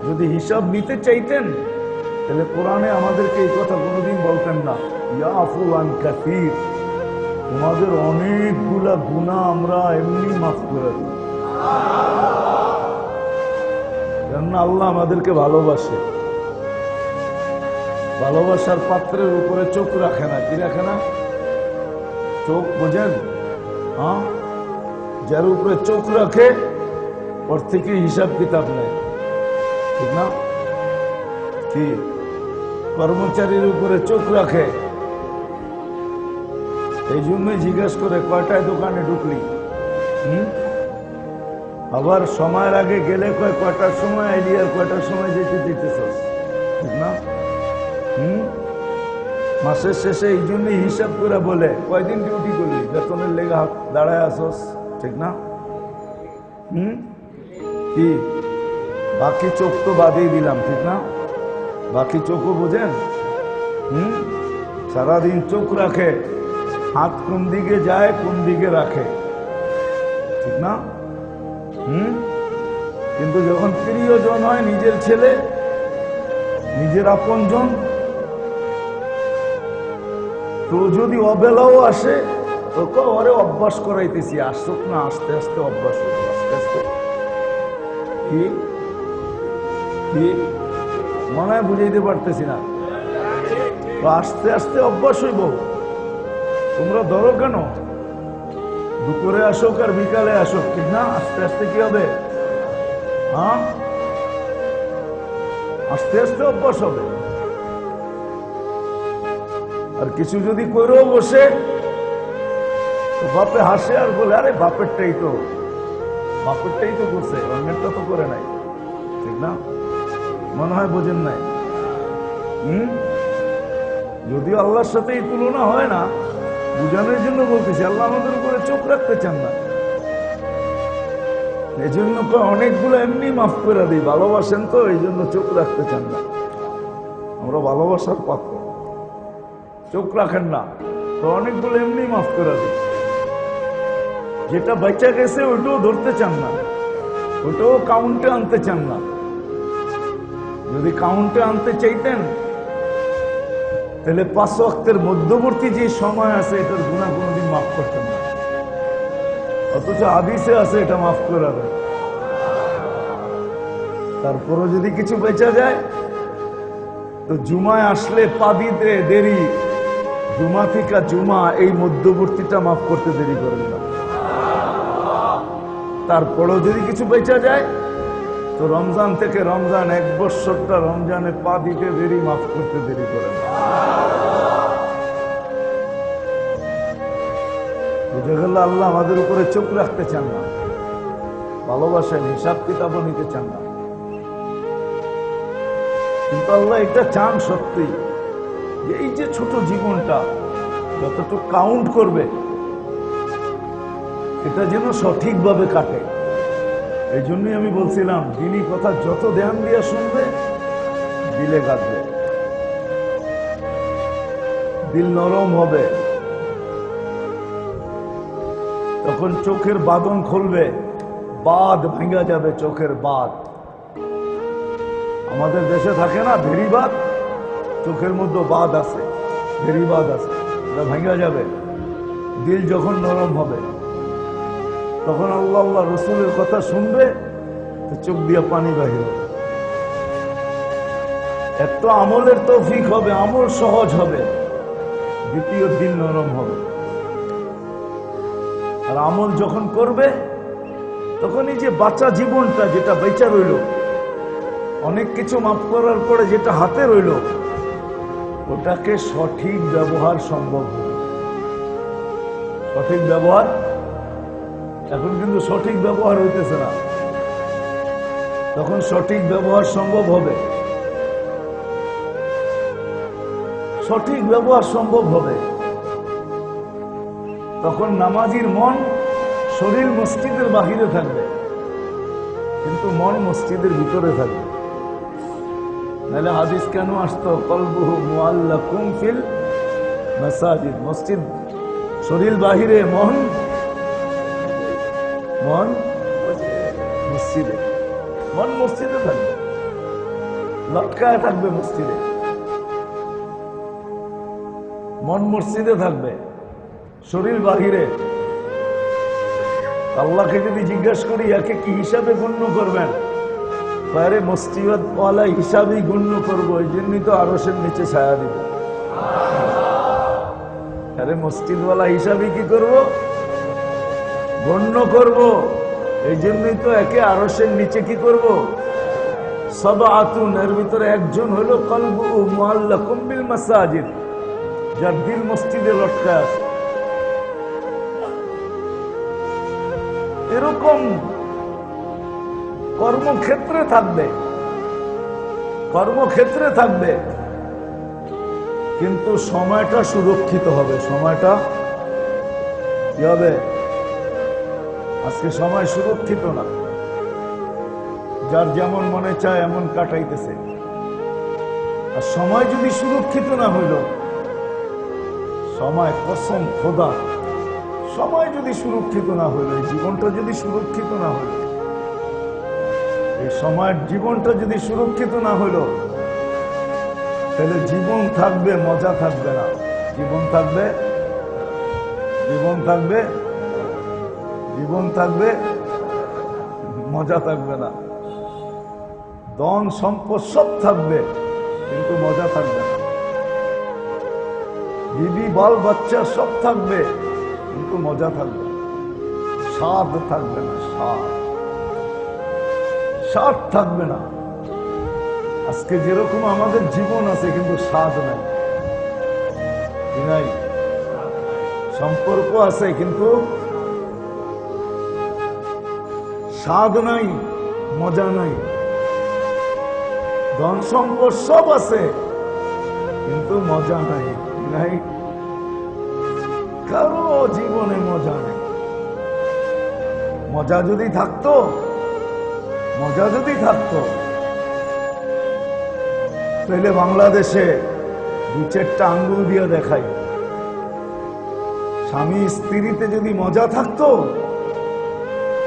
যদি হিসাব নিতে চাইতেন তাহলে কোরআনে আমাদেরকে এই কথা কোনোদিন বলতেন না, ইয়াফু আন কাসীর, তোমাদের অনেকগুলা গুনাহ আমরা এমনি মাফ করে দিই। কেননা আল্লাহ আমাদেরকে ভালোবাসে, ভালোবাসার পাত্রের উপরে চোখ রাখে না। কি রাখে না? চোখ বোঝেন? হ্যাঁ, যার উপরে চোখ রাখে ওর থেকে হিসাব কিতাব নেয়, ঠিক না? কি কর্মচারীর উপরে চোখ রাখে, এই জন্যই জিজ্ঞাসা করে কয়টায় দোকানে ঢুকলি। আবার সময়ের আগে গেলে কয়টার সময় আইলি আর কয়টার সময় যেতে দিতেছস, ঠিক না? মাসের শেষে এই জন্যই হিসাব করে বলে কয়দিন ডিউটি করলি, বেতনের লেগে দাঁড়ায় আসস, ঠিক না? কি বাকি চোখ তো বাদেই দিলাম, ঠিক না? বাকি চোখও বোঝেন? সারাদিন চোখ রাখে, হাত কোন দিকে যায় কোন দিকে রাখে, ঠিক না? কিন্তু যখন প্রিয়জন হয়, নিজের ছেলে, নিজের আপনজন, তো যদি অবেলাও আসে তো ওরে অভ্যাস করাইতেছি, আসুক না, আস্তে আস্তে অভ্যাস হবে, আস্তে আস্তে। কি কি মনে হয় বুঝাইতে পারতেছি না? তো আস্তে আস্তে অভ্যাস হইব। তোমরা ধরো কেন, দুপুরে আসুক আর বিকালে আসুক, ঠিক না? আস্তে আস্তে কি হবে? হ্যাঁ, আস্তে আস্তে অভ্যাস হবে। আর কিছু যদি করেও বসে তো বাপে হাসে আর বলে, আরে বাপেরটাই তো করছে, অন্যেরটা তো করে নাই, ঠিক না? মনে হয় বোঝেন নাই। যদিও আল্লাহর সাথে এই তুলনা হয় না, বুঝানোর জন্য বলতেছি। আল্লাহ আমাদের উপরে চোখ রাখতে চান না, এই জন্য তো অনেকগুলো এমনি মাফ করে দিই, ভালোবাসেন তো এই জন্য চোখ রাখতে চান না। আমরা ভালোবাসার পাত্র, চোখ রাখেন না তো অনেকগুলো এমনি মাফ করে দিই। যেটা বেঁচে গেছে ওইটাও ধরতে চান না, ওটাও কাউন্টে আনতে চান না। যদি কাউন্টে আনতে চাইতেন তাহলে 5 ওয়াক্তের মধ্যবর্তী যে সময় আছে এটার গুনাহ কোনোদিন মাফ করতেন না, অথচ হাদিসে আছে এটা মাফ করে দেয়। তারপরও যদি কিছু বেঁচে যায় তো জুমায় আসলে পা দিতে দেরি, জুমা থেকে জুমা এই মধ্যবর্তীটা মাফ করতে দেরি করবে না। তারপরেও যদি কিছু বেঁচে যায় তো রমজান থেকে রমজান 1 বছরটা রমজানে পা দিতে দেরি, মাফ করতে দেরি করে না। বুঝে গেল আল্লাহ আমাদের উপরে চোখ রাখতে চান না, ভালোবাসেন, হিসাব কিতাবও নিতে চান না। কিন্তু আল্লাহ এটা চান সত্যি যে এই যে ছোট জীবনটা যতটুকু কাউন্ট করবে এটা যেন সঠিকভাবে কাটে। এই জন্যই আমি বলছিলাম দিনই কথা যত ধ্যান দিয়ে শুনবে দিলে কাটবে, দিল নরম হবে, তখন চোখের বাঁধন খুলবে, বাঁধ ভাঙা যাবে, চোখের বাঁধ। আমাদের দেশে থাকে না ভেরিবাদ, চোখের মধ্যে বাঁধ আছে, ভেরিবাদ আছে, এটা ভাঙা যাবে। দিল যখন নরম হবে তখন আল্লাহ আল্লাহ রসুলের কথা শুনবে তো চোখ দিয়ে পানি বাহির হবে। এত আমলের তৌফিক হবে, আমল সহজ হবে, দ্বিতীয় দিল নরম হবে। আর আমল যখন করবে তখন এই যে বাঁচা জীবনটা যেটা বেঁচে রইল, অনেক কিছু মাফ করার পরে যেটা হাতে রইল ওটাকে সঠিক ব্যবহার সম্ভব হবে। সঠিক ব্যবহার এখন কিন্তু সঠিক ব্যবহার হইতেছে না, তখন সঠিক ব্যবহার সম্ভব হবে, সঠিক ব্যবহার সম্ভব হবে। তখন নামাজির মন, শরীর মসজিদের বাহিরে থাকবে কিন্তু মন মসজিদের ভিতরে থাকবে। নাহলে হাদিস কেন আসতো কলবুহু মুআল্লাকুম ফিল মাসাজিদ, মসজিদ শরীর বাহিরে, মন মন মসজিদে, মন মসজিদে থাকবে, লটকায় থাকবে মসজিদে, মন মসজিদে থাকবে, শরীর বাহিরে। আল্লাহকে যদি জিজ্ঞাসা করি একে কি হিসাবে গণ্য করবেন, বাইরে মসজিদওয়ালা হিসাবেই গণ্য করবো, এই জন্যই তো আরশের নিচে ছায়া দিব। আরে মসজিদওয়ালা হিসাবে কি করব, গণ্য করব, এই জন্যই তো একে আরশের নিচে কি করব, সাবআতুন, এর ভিতরে একজন হলো কলবুহু মুআল্লাকুম বিল মাসাজিদ, যার দিল মসজিদে লটকা আছে। এরকম কর্মক্ষেত্রে থাকবে, কর্মক্ষেত্রে থাকবে, কিন্তু সময়টা সুরক্ষিত হবে। সময়টা কি হবে? আজকে সময় সুরক্ষিত না, যার যেমন মনে চায় এমন কাটাইতেছে। আর সময় যদি সুরক্ষিত না হইল, সময় কসম খোদা, সময় যদি সুরক্ষিত না হইল, এই জীবনটা যদি সুরক্ষিত না হইল, এই সময়ের জীবনটা যদি সুরক্ষিত না হইল, তাহলে জীবন থাকবে, মজা থাকবে না। জীবন থাকবে, জীবন থাকবে, জীবন থাকবে, মজা থাকবে না। ধন সম্পদ সব থাকবে কিন্তু মজা থাকবে না। বিবি বাল বাচ্চা সব থাকবে কিন্তু মজা থাকবে না, স্বাদ থাকবে না, স্বাদ স্বাদ থাকবে না। আজকে যেরকম আমাদের জীবন আছে কিন্তু স্বাদ নাই, নাই, সম্পর্ক আছে কিন্তু স্বাদ নাই, মজা নাই। ধন সম্পদ সব আছে কিন্তু মজা নাই, নাই, কারো জীবনে মজা নেই। মজা যদি থাকতো মজা যদি থাকতো তাহলে বাংলাদেশে 2-4টা আঙ্গুল দিয়ে দেখাই, স্বামী স্ত্রীতে যদি মজা থাকতো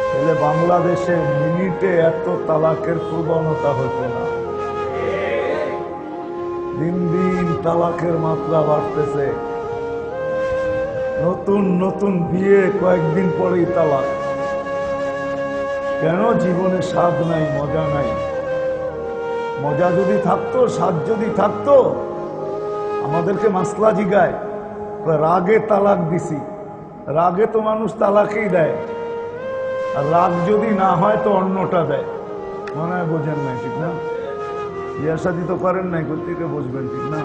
তাহলে বাংলাদেশে মিনিটে এত তালাকের প্রবণতা হতো না। দিন দিন তালাকের মাত্রা বাড়তেছে, নতুন নতুন বিয়ে কয়েকদিন পরেই তালাক। কেন? জীবনে স্বাদ নাই, মজা নাই। মজা যদি থাকতো, স্বাদ যদি থাকতো, আমাদেরকে মাসলা জিগায় রাগে তালাক দিছি, রাগে তো মানুষ তালাকই দেয়, আর রাগ যদি না হয় তো অন্যটা দেয়। মনে হয় বোঝেন নাই, ঠিক না? বিয়ে শাদী তো করেন নাই, কোথেকে বুঝবেন, ঠিক না?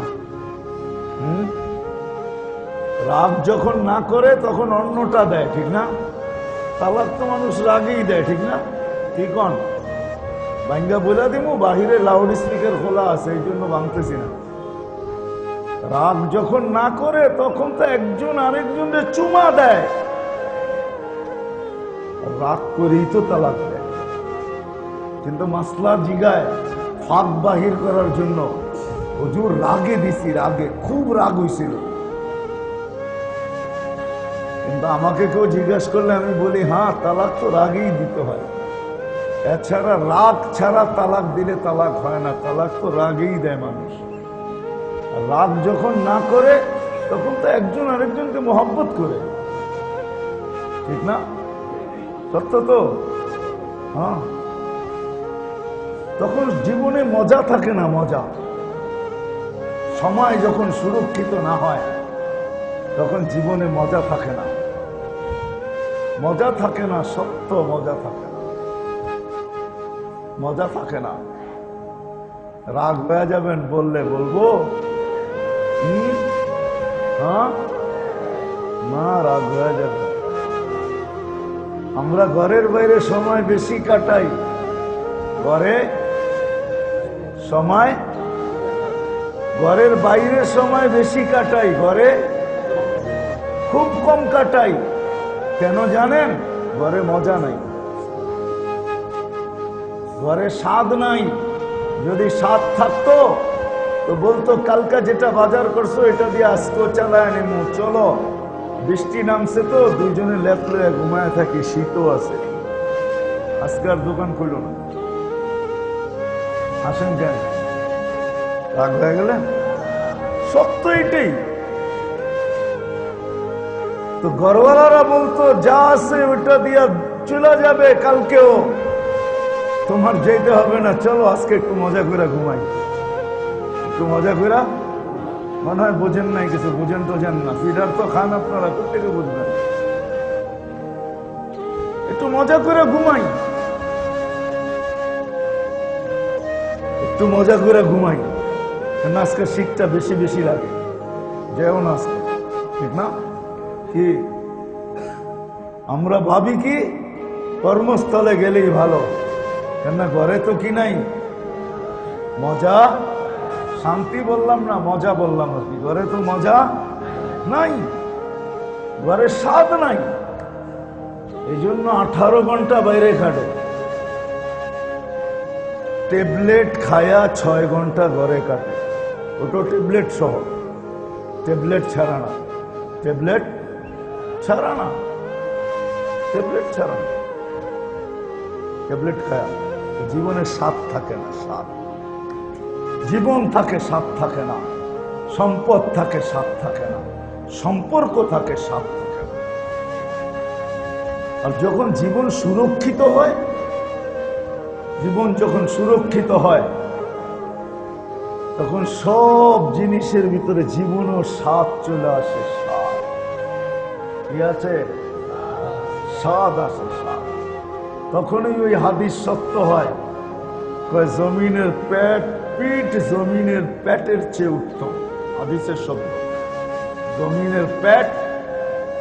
রাগ যখন না করে তখন অন্যটা দেয়, ঠিক না? তালাক তো মানুষ রাগেই দেয়, ঠিক না? ঠিক হন ভাঙ্গা বলে দিমু, বাহিরে লাউড স্পিকার খোলা আছে, এই জন্য ভাঙতেছি না। রাগ যখন না করে তখন তো একজন আরেকজনের চুমা দেয়, রাগ করেই তো তালাক দেয়। কিন্তু মাসলা জিগায় ফাঁক বাহির করার জন্য, হুজুর রাগে দিছি, রাগে খুব রাগ হয়েছিল। কিন্তু আমাকে কেউ জিজ্ঞাসা করলে আমি বলি হ্যাঁ, তালাক তো রাগেই দিতে হয়, এছাড়া রাগ ছাড়া তালাক দিলে তালাক হয় না, তালাক তো রাগেই দেয় মানুষ। আর রাগ যখন না করে তখন তো একজন আরেকজনকে মহব্বত করে, ঠিক না? সত্য তো? হ্যাঁ, তখন জীবনে মজা থাকে না, মজা। সময় যখন সুরক্ষিত না হয় তখন জীবনে মজা থাকে না, মজা থাকে না, সত্য মজা থাকে না, মজা থাকে না। রাগ হয়ে যাবেন বললে বলবো হ্যাঁ, না রাগ হয়ে যাবে। আমরা ঘরের বাইরে সময় বেশি কাটাই, ঘরে সময়, ঘরের বাইরে সময় বেশি কাটাই, ঘরে খুব কম কাটাই। কেন জানেন? ঘরে মজা নাই, ঘরে স্বাদ নাই। যদি স্বাদ থাকতো তো বলতো কালকা যেটা বাজার করছো এটা দিয়ে আজকেও চালায় নেমু, চলো বৃষ্টি নামছে তো দুইজনে লেপ লয়ে ঘুমায় থাকি, শীতও আছে, আজকে আর দোকান খুলল না। আসেন কেন? রাগ হয়ে গেলেন? সত্য এটাই তো। ঘরওয়ালারা বলতো যা আছে ওটা দিয়া চলে যাবে, কালকেও তোমার যেতে হবে না, চলো আজকে একটু মজা করে ঘুমাই, একটু মজা করে। মনে হয় বোঝেন নাই কিছু, বুঝেন তো জান না, ফিডার তো খান আপনারা, কোথেকে বুঝবেন? একটু মজা করে ঘুমাই, একটু মজা করে ঘুমাই, কেন আজকে শীতটা বেশি বেশি লাগে, যেও না আজকে, ঠিক না? কি আমরা ভাবি কি কর্মস্থলে গেলেই ভালো, কেন ঘরে তো কি নাই মজা, শান্তি বললাম না, মজা বললাম আর কি। ঘরে তো মজা নাই, ঘরে স্বাদ নাই, এই জন্য 18 ঘন্টা বাইরে খাটে। ট্যাবলেট খায়া 6 ঘন্টা ঘরে কাটে, ওটা ট্যাবলেট সহ, ট্যাবলেট ছাড়া না, ট্যাবলেট ছাড়া না, ট্যাবলেট ছাড়া না, ট্যাবলেট খায়া জীবনে স্বাদ থাকে না, স্বাদ। জীবন থাকে, স্বাদ থাকে না। সম্পদ থাকে, স্বাদ থাকে না। সম্পর্ক থাকে, স্বাদ থাকে না। আর যখন জীবন সুরক্ষিত হয়, জীবন যখন সুরক্ষিত হয় তখন সব জিনিসের ভিতরে জীবনও স্বাদ চলে আসে, স্বাদ কি আছে, স্বাদ আসে, স্বাদ। তখনই ওই হাদিস সত্য হয়, জমিনের পেট পিঠ জমিনের পেটের চেয়ে উত্তম। হাদিসের শব্দ, জমিনের পেট,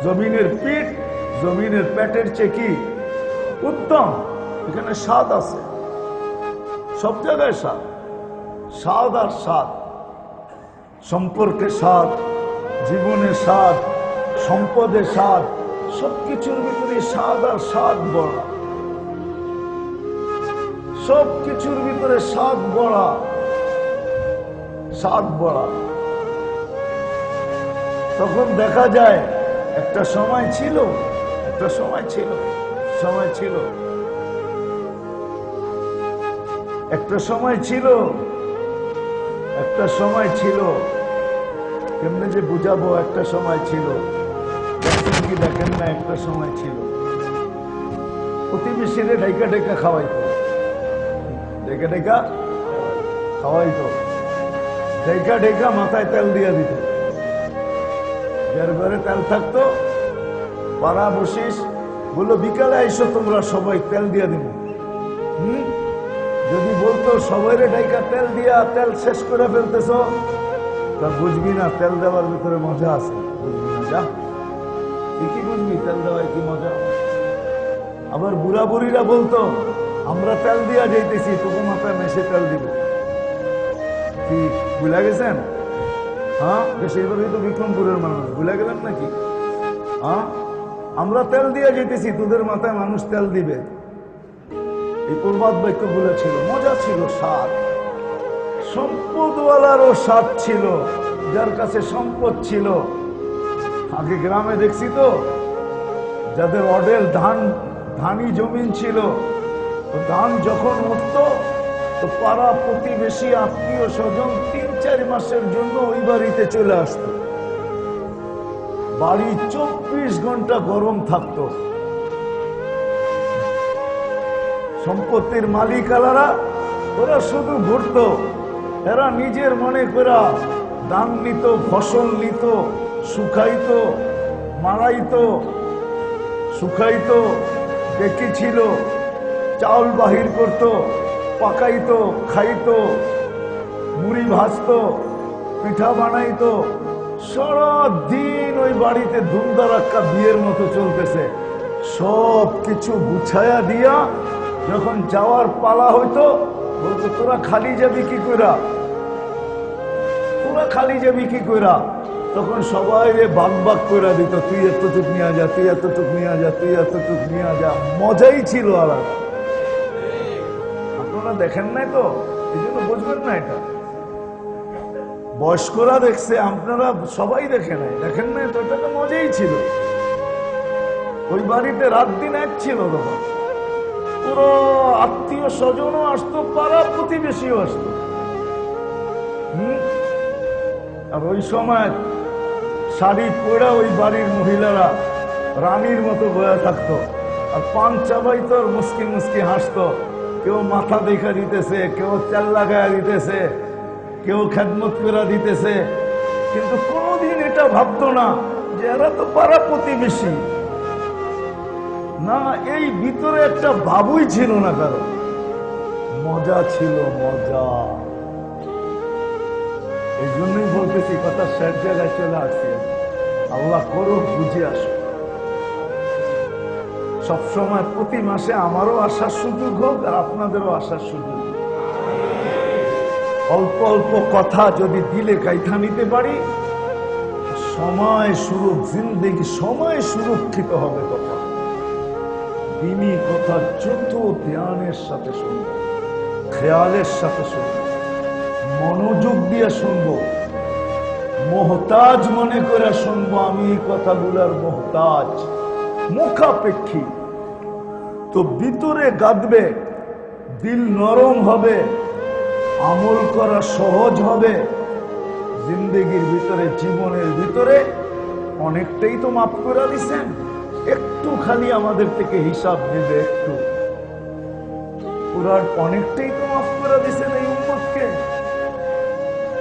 জমিনের পিঠ জমিনের পেটের চেয়ে কি উত্তম। এখানে স্বাদ আছে, সব জায়গায় স্বাদ, স্বাদ আর স্বাদ। সম্পর্কে স্বাদ, জীবনে স্বাদ, সম্পদে স্বাদ, সবকিছুর ভিতরে স্বাদ আর স্বাদ বড়। সব কিছুর ভিতরে স্বাদ বড়া, স্বাদ বড়া। তখন দেখা যায় একটা সময় ছিল, একটা সময় ছিল, সময় ছিল, একটা সময় ছিল, একটা সময় ছিল, কেমনে যে বুঝাবো, একটা সময় ছিল, দেখেন কি দেখেন না, একটা সময় ছিল প্রতিবেশীরে ঢাইকা ঢাইকা খাওয়াইতো, ঢাইকা ঢাইকা খাওয়াইতো, ঢাইকা ঢাইকা মাথায় তেল দিয়ে দিত, যার ঘরে তেল থাকতো পাড়া বসিস বললো বিকালে আইসো তোমরা সবাই তেল দিয়ে দিব। যদি বলতো সবাইরে ঢাইকা তেল দিয়া তেল শেষ করে ফেলতেছ, তা বুঝবি না তেল দেওয়ার ভিতরে মজা আছে, বুঝবি না, যা ঠিকই বুঝবি তেল দেওয়ায় কি মজা। আবার বুড়া বুড়িরা বলতো আমরা তেল দিয়া যাইতেছি, তবু মাথায় মেশে তেল দিব, কি ভুলে গেছেন? হ্যাঁ, বেশিরভাগই তো বিক্রমপুরের মানুষ, ভুলে গেলেন নাকি? হ্যাঁ, আমরা তেল দিয়ে যেতেছি, তোদের মাথায় মানুষ তেল দিবে। এই প্রবাদ বাক্য গুলো ছিল, মজা ছিল, স্বাদ। সম্পদওয়ালারও স্বাদ ছিল, যার কাছে সম্পদ ছিল। আগে গ্রামে দেখছি তো, যাদের অডেল ধানি জমিন ছিল, ধান যখন উঠত তো পাড়া প্রতিবেশী আত্মীয় স্বজন ৩-৪ মাসের জন্য ওই বাড়িতে চলে আসত। বাড়ি ২৪ ঘন্টা গরম থাকতো। সম্পত্তির মালিকালারা ওরা শুধু ঘুরত, এরা নিজের মনে করা দান নিত, ফসল নিত, শুকাইতো, মারাইতো, শুকাইতো, দেখেছিল, চাউল বাহির করত, পাকাইতো, খাইতো, মুড়ি ভাজতো, পিঠা বানাইতো। সারাদিন ওই বাড়িতে ধুমধারাক্কা বিয়ের মতো চলতেছে। সব কিছু গুছায়া দিয়া যখন যাওয়ার পালা হইতো, বলতো তোরা খালি যাবি কি কইরা, তোরা খালি যাবি কি কইরা। তখন সবাই ভাগ ভাগ করে দিত, তুই এতটুক নিয়ে যা, তুই এতটুক নিয়ে যা, তুই এতটুক নিয়ে যা। মজাই ছিল আলাদা। আপনারা দেখেন নাই তো, এই জন্য বুঝবেন না এটা। বয়স্করা দেখছে, আপনারা সবাই দেখে নাই, দেখেন নাই তো, এটা তো মজাই ছিল। ওই বাড়িতে রাত দিন এক ছিল, তখন পুরো আত্মীয় স্বজনও আসতো, পাড়া প্রতিবেশীও আসতো। আর ওই সময় শাড়ি পরে ওই বাড়ির মহিলারা রানীর মতো বয়া থাকতো, আর পান চাবাইতো, আর মুসকি মুসকি হাসতো। কেউ মাথা দেখা দিতেছে, কেউ তেল লাগাইয়া দিতেছে, কেউ খেদমত করে দিতেছে, কিন্তু কোনোদিন এটা ভাবতো না যে এরা তো পাড়া প্রতিবেশী। না, এই ভিতরে একটা ভাবই ছিল না কারো। মজা ছিল, মজা। এই জন্যই বলতেছি, কথা শেষ জায়গায় চলে আসছে। আল্লাহ করুক বুঝে আসো। সবসময় প্রতি মাসে আমারও আসার সুযোগ হোক, আর আপনাদেরও আসার সুযোগ। অল্প অল্প কথা যদি দিলে কাইথা নিতে পারি, সময় জিন্দেগি সময় সুরক্ষিত হবে। কথা দিনী কথা যত ধ্যানের সাথে শুনবো, খেয়ালের সাথে শুনবো, মনোযোগ দিয়ে শুনবো, মোহতাজ মনে করে শুনবো। আমি এই কথাগুলার মোহতাজ, মুখাপেক্ষী, তো ভিতরে গাঁদবে, দিল নরম হবে, আমল করা সহজ হবে। জিন্দেগির ভিতরে, জীবনের ভিতরে অনেকটাই তো মাফ করে দিচ্ছেন, একটু খালি আমাদের থেকে হিসাব নেবে, একটু পুরান অনেকটাই তো মাফ করে দিচ্ছেন এই উম্মতকে।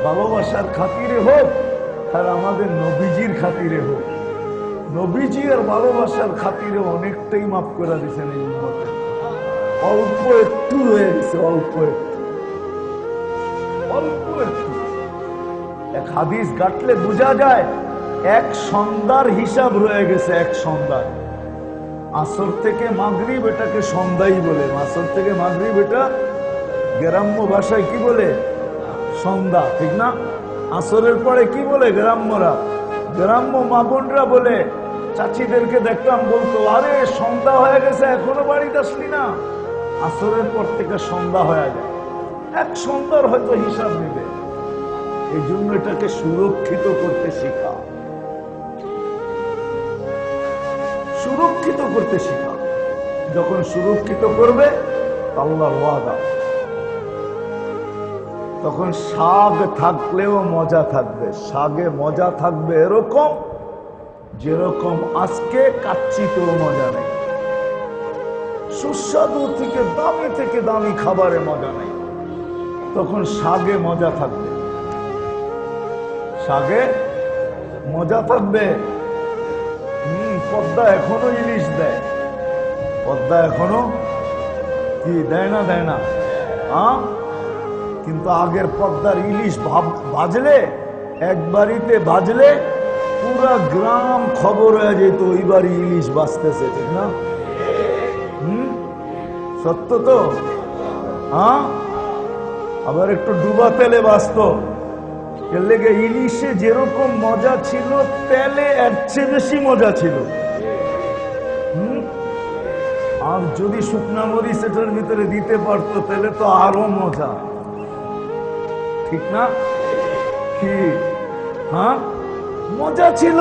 ভালোবাসার খাতিরে হোক, আর আমাদের নবীজির খাতিরে হোক। নবীজি আর ভালোবাসার খাতিরে অনেকটাই মাফ করে দিচ্ছেন এই উম্মতকে। অল্প একটু রয়ে গেছে, অল্প একটু, অল্প একটু। এক হাদিস গাটলে বোঝা যায়, এক সন্ধ্যার হিসাব রয়ে গেছে, এক সন্ধ্যা। আসর থেকে মাগরিব এটাকে সন্ধ্যাই বলে, আসর থেকে মাগরিব এটা গ্রাম্য ভাষায় কি বলে, সন্ধ্যা, ঠিক না? আসরের পরে কি বলে গ্রাম্যরা, গ্রাম্য মা বোনরা বলে, চাচিদেরকে দেখতাম বলতো, আরে সন্ধ্যা হয়ে গেছে এখনো বাড়িতে আসলি না, আসরের পর থেকে সন্ধ্যা হয়ে যায়, এক সন্ধ্যার হয়তো হিসাব নেবে। এই জন্য এটাকে সুরক্ষিত করতে শেখা, সুরক্ষিত করতে শেখা। যখন সুরক্ষিত করবে আল্লাহর ওয়াদা, তখন শাক থাকলেও মজা থাকবে। শাকে মজা থাকবে এরকম যেরকম আজকে কাচ্চিতেও মজা নেই, সুস্বাদু থেকে দামি খাবারে মজা নেই। তখন শাকে মজা থাকবে, শাকে মজা থাকবে। পদ্মা এখনো ইলিশ দেয়, পদ্মা এখনো কি দেয় না, দেয় না? কিন্তু আগের পদ্মার ইলিশ বাজলে, এক বাড়িতে বাজলে পুরা গ্রাম খবর হয়ে যেত ওই বাড়ি ইলিশ বাজতেছে, ঠিক না? সত্য তো? আবার একটু ডুবা তেলে বাজত, এর লেগে ইলিশে যেরকম মজা ছিল তেলে এর চেয়ে বেশি মজা ছিল। আর যদি শুকনা মরিচ এটার ভিতরে দিতে পারতো তাহলে তো আরো মজা, ঠিক না? কি মজা ছিল।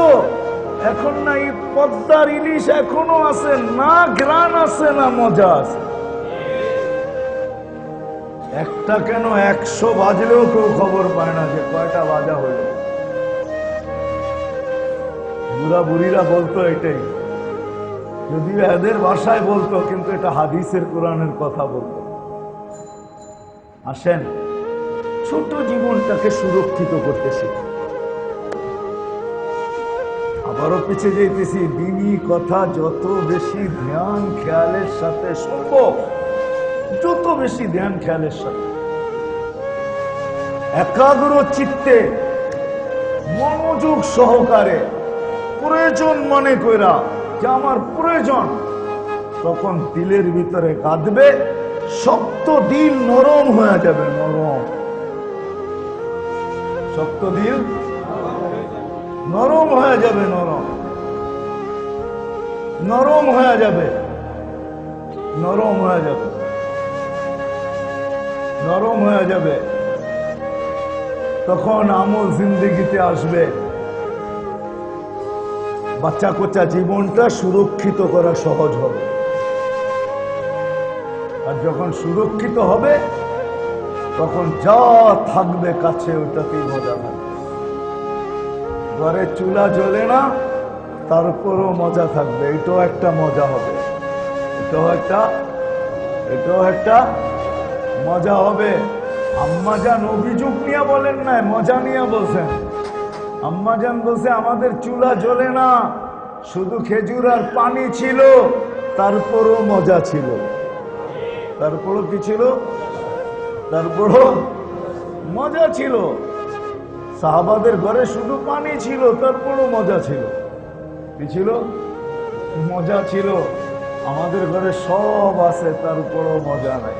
এখন না, এই পদ্মার ইলিশ এখনো আছে না, গ্রান আছে না মজা আছে। একটা কেন 100 বাজলেও কেউ খবর পায় না যে কয়টা বাজা হইল। বুড়া বুড়িরা বলতো এটাই, যদিও এদের ভাষায় বলতো, কিন্তু এটা হাদিসের কোরআনের কথা বলতো। আসেন ছোট জীবনটাকে সুরক্ষিত করতে শিখি। আবারও পিছিয়ে যেতেছি, দিনী কথা যত বেশি ধ্যান খেয়ালের সাথে সম্ভব, যত বেশি ধ্যান খেয়ালের সাথে একাগ্র চিত্তে মনোযোগ সহকারে প্রয়োজন মনে কইরা যে আমার প্রয়োজন, তখন দিলের ভিতরে কাঁদবে, শক্ত দিল নরম হয়ে যাবে। নরম, শক্ত দিল নরম হয়ে যাবে, নরম নরম হয়ে যাবে, নরম হয়ে যাবে, নরম হয়ে যাবে। তখন আমল জিন্দেগিতে আসবে। বাচ্চা কোচ্চা জীবনটা সুরক্ষিত করা সহজ হবে। আর যখন সুরক্ষিত হবে তখন যা থাকবে কাছে ওটাতেই মজা থাকবে। ঘরে চুলা জ্বলে না, তারপরও মজা থাকবে, এটাও একটা মজা হবে, এটাও একটা মজা হবে। আম্মাজান অভিযোগ নিয়ে বলেন না, মজা নিয়ে বলছেন। আম্মাজান বলছে আমাদের চুলা জ্বলে না, শুধু খেজুর আর পানি ছিল, তারপরও মজা ছিল। তারপরও কি ছিল? তারপরও মজা ছিল। সাহাবাদের ঘরে শুধু পানি ছিল, তারপরও মজা ছিল। কি ছিল? মজা ছিল। আমাদের ঘরে সব আছে, তারপরও মজা নাই।